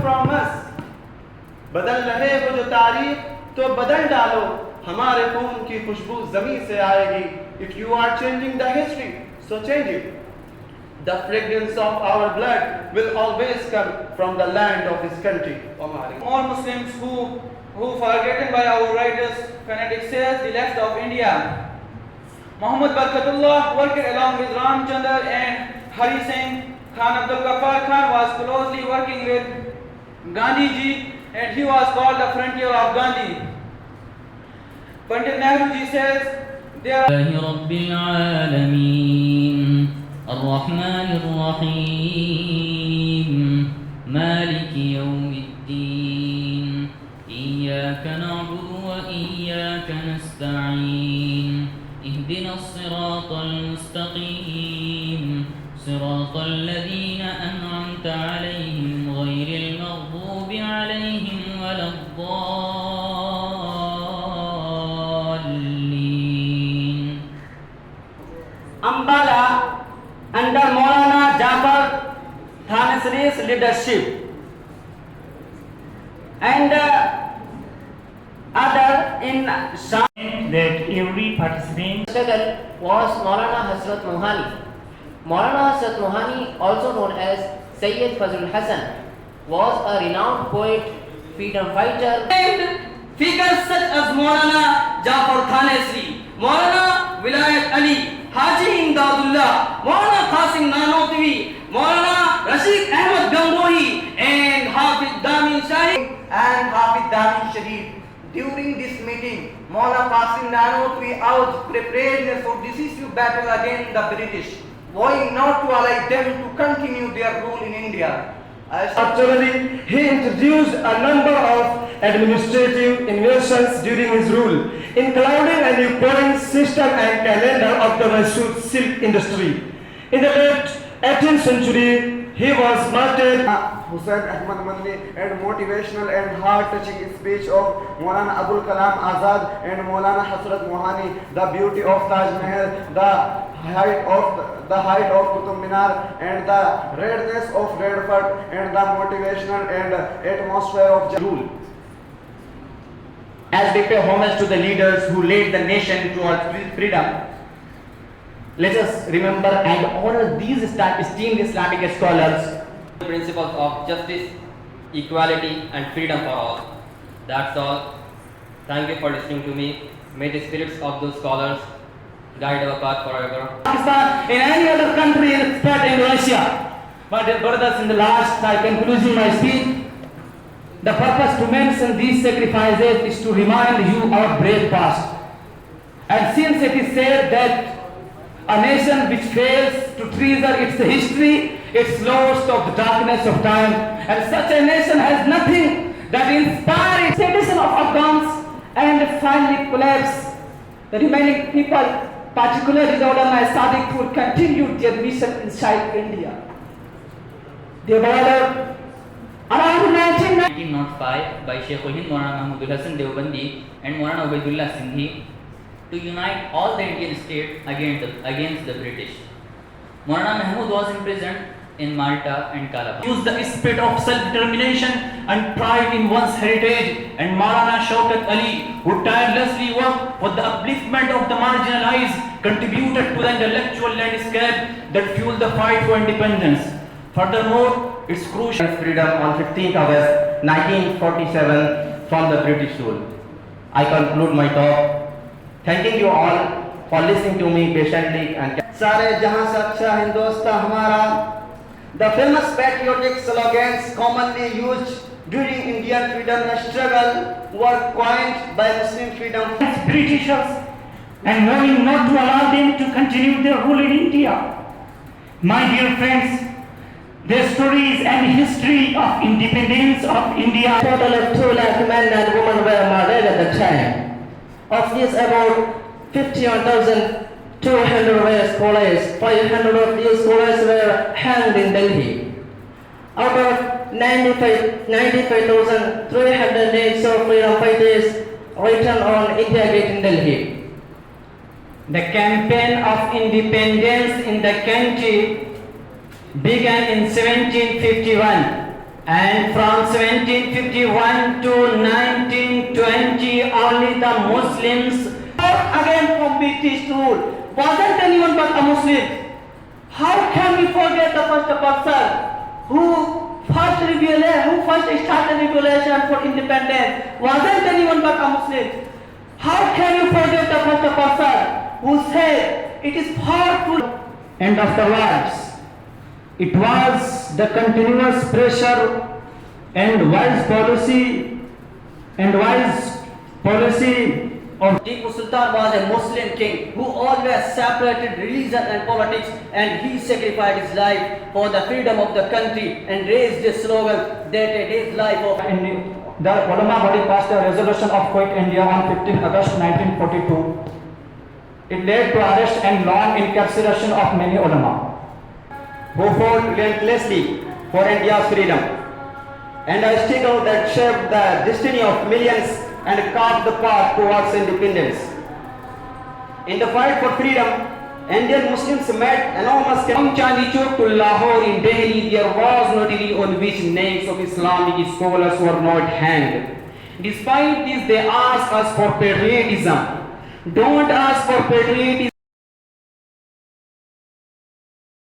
from us. बदल रहे हो जो तारीख तो बदल डालो, हमारे खून की खुशबू ज़मीन से आएगी. If you are changing the history, so change it. The fragrance of our blood will always come from the land of his country. All Muslims who forgotten by our writers, fanatics says the left of India. Muhammad Barkatullah worked along with Ramchandra and Hari Singh. Khan Abdul Ghaffar Khan was closely working with Gandhi ji, and he was called the frontier of Gandhi. Pandit Nehru ji says there are رب العالمين الرحمن الرحيم مالك يوم الدين إياك نعبد وإياك نستعين اهدنا الصراط المستقيم صراط الذين أنعمت عليهم غير المغضوب عليهم ولا الضالين. Ambala under Maulana Jafar Thanesri's leadership and other in Sham that every participant struggle was Maulana Hasrat Mohani. Maulana Hasrat Mohani, also known as Sayyid Fazlul Hasan, was a renowned poet, freedom fighter, and figures such as Maulana Jafar Thanesri, Maulana Vilayat Ali, Haji Imdadullah, Maulana Qasim Nanotwi, Maulana Rashid Ahmad Gangohi, and Hafiz Damin Shahid And Hafiz Damin Sharif. During this meeting, Maulana Qasim Nanotwi urged preparedness for decisive battle against the British, vowing not to allow them to continue their rule in India. Actually, he introduced a number of administrative innovations during his rule, including a new polling system and calendar of the Mysore silk industry. In the late 18th century, he was martyred. Hussain Ahmad Madni and motivational and heart-touching speech of Maulana Abul Kalam Azad and Maulana Hasrat Mohani, the beauty of Taj Mahal, the height of Qutub Minar, and the redness of Red Fort, and the motivational and atmosphere of rule. As we pay homage to the leaders who led the nation towards freedom, let us remember and honor these esteemed Islamic scholars. Principles of justice, equality and freedom for all. That's all. Thank you for listening to me. May the spirits of those scholars guide our path forever. Pakistan, in any other country except Indonesia. My dear brothers, in the last, I conclude my speech. The purpose to mention these sacrifices is to remind you our brave past. And since it is said that a nation which fails to treasure its history, it's lost of the darkness of time, and such a nation has nothing that inspires citizen of Afghans and finally collapse. The remaining people, particularly the Ulama Sadiq, would continue their mission inside India. They border around 1905 by Sheikh Hind Maulana Mahmudul Hasan Deobandi and Maulana Ubaidullah Sindhi to unite all the Indian states against the British. Maulana Mahmud was imprisoned in Malta and Calabar. use the spirit of self-determination and pride in one's heritage, and Maulana Shaukat Ali, who tirelessly worked for the upliftment of the marginalized, contributed to the intellectual landscape that fueled the fight for independence. Furthermore, it's crucial Freedom on 15th August 1947 from the British rule. I conclude my talk, thanking you all for listening to me patiently and सारे जहां से अच्छा हिंदुस्तान हमारा. The famous patriotic slogans commonly used during Indian freedom struggle were coined by Muslim freedom Britishers and vowing not to allow them to continue their rule in India. My dear friends, the stories and history of independence of India. a total of 2 lakh men and women were murdered at the time. Of these, about 51,200 were scholars. 500 of these scholars were hanged in Delhi. Out of 95,300 names of freedom fighters written on India Gate in Delhi. The campaign of independence in the country began in 1751 And from 1751 to 1920, only the Muslims fought again from British rule. Wasn't anyone but a Muslim. How can we forget the first person who first started revolution for independence? Wasn't anyone but a Muslim. How can you forget the first person who said it is powerful? And afterwards, it was the continuous pressure and wise policy of Tipu Sultan was a Muslim king who always separated religion and politics, and he sacrificed his life for the freedom of the country and raised the slogan that his life of. The ulama body passed a resolution of Quit India on 15 August 1942. It led to arrest and long incarceration of many ulama who fought relentlessly for India's freedom, and a struggle that shaped the destiny of millions and carved the path towards independence. In the fight for freedom, Indian Muslims made enormous. From Chandni Chowk to Lahore in Delhi, there was no day on which names of Islamic scholars were not hanged. Despite this, they asked us for patriotism. Don't ask for patriotism.